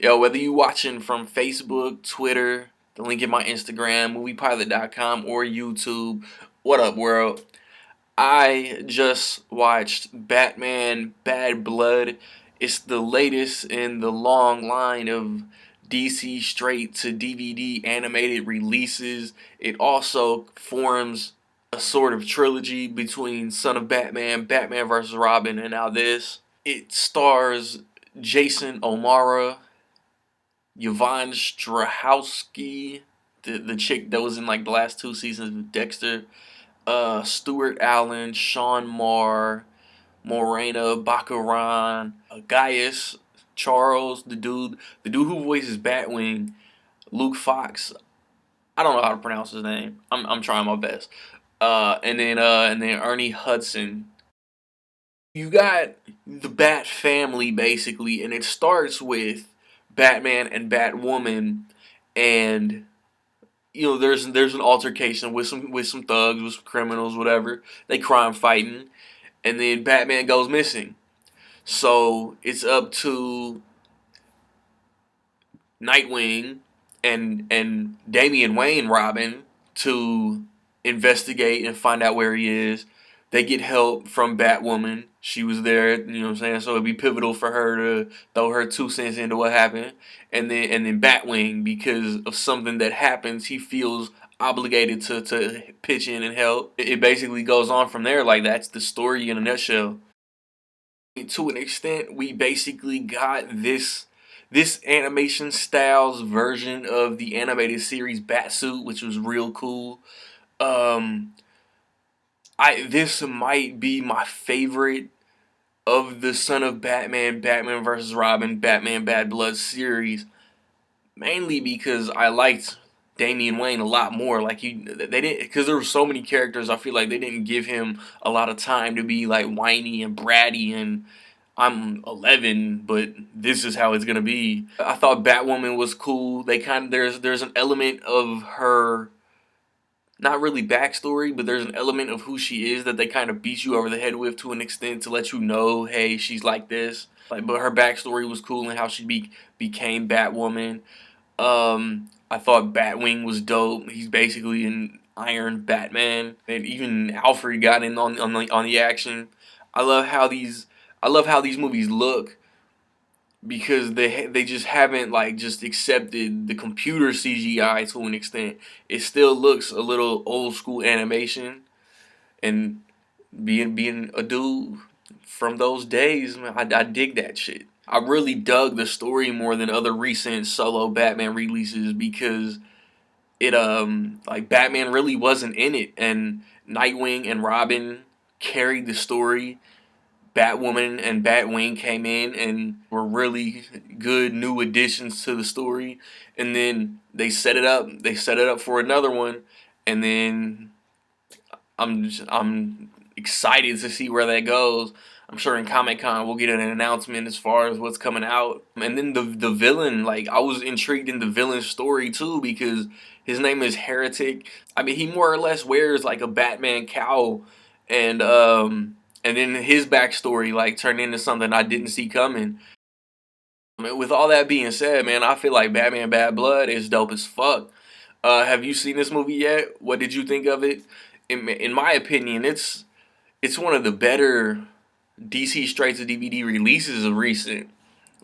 Yo, whether you watching from Facebook, Twitter, the link in my Instagram, moviepilot.com, or YouTube, what up, world? I just watched Batman Bad Blood. It's the latest in the long line of DC straight to DVD animated releases. It also forms a sort of trilogy between Son of Batman, Batman vs. Robin, and now this. It stars Jason O'Mara, Yvonne Strahovski, the chick that was in like the last two seasons of Dexter, Stuart Allen, Sean Marr, Morena Baccaran, Gaius Charles, the dude who voices Batwing, Luke Fox. I don't know how to pronounce his name. I'm trying my best. And then Ernie Hudson. You got the Bat family basically, and it starts with Batman and Batwoman, and there's an altercation with some thugs, with some criminals, whatever. They crime fighting, and then Batman goes missing. So it's up to Nightwing and Damian Wayne Robin to investigate and find out where he is. They get help from Batwoman. She was there, you know what I'm saying? So it'd be pivotal for her to throw her 2 cents into what happened. And then Batwing, because of something that happens, he feels obligated to pitch in and help. It basically goes on from there. Like, that's the story in a nutshell. To an extent, we basically got this animation styles version of the animated series Batsuit, which was real cool. Um, I This might be my favorite of the Son of Batman, Batman vs. Robin, Batman Bad Blood series, mainly because I liked Damian Wayne a lot more. Like, they didn't, because there were so many characters. I feel like they didn't give him a lot of time to be like whiny and bratty and I'm 11, but this is how it's gonna be. I thought Batwoman was cool. They kind of there's an element of her, not really backstory, but there's an element of who she is that they kind of beat you over the head with to an extent to let you know, hey, she's like this. Like, but her backstory was cool and how she became Batwoman. I thought Batwing was dope. He's basically an Iron Batman, and even Alfred got in on the action. I love how these I love how these movies look because they just haven't like just accepted the computer CGI to an extent. It still looks a little old school animation, and being a dude from those days, man, I dig that shit. I really dug the story more than other recent solo Batman releases because it like Batman really wasn't in it, and Nightwing and Robin carried the story. Batwoman and Batwing came in and were really good new additions to the story, and then they set it up. They set it up for another one, and then I'm excited to see where that goes. I'm sure in Comic-Con we'll get an announcement as far as what's coming out. And then the villain, like, I was intrigued in the villain's story too because his name is Heretic. I mean, he more or less wears like a Batman cowl, and and then his backstory like turned into something I didn't see coming. I mean, with all that being said, man, I feel like Batman Bad Blood is dope as fuck. Have you seen this movie yet? What did you think of it? In my opinion, it's one of the better DC straight to DVD releases of recent.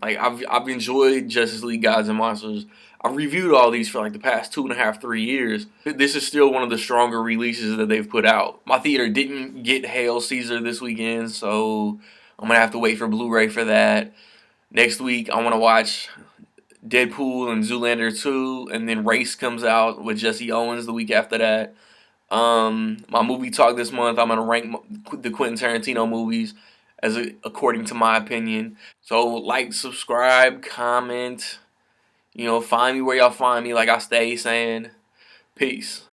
Like, I've enjoyed Justice League Gods and Monsters. I've reviewed all these for like the past 2.5, 3 years. This is still one of the stronger releases that they've put out. My theater didn't get Hail Caesar this weekend, so I'm gonna have to wait for Blu-ray for that. Next week, I want to watch Deadpool and Zoolander 2, and then Race comes out with Jesse Owens the week after that. My movie talk this month, I'm gonna rank the Quentin Tarantino movies according to my opinion. So like, subscribe, comment. Find me where y'all find me. Like I stay saying, peace.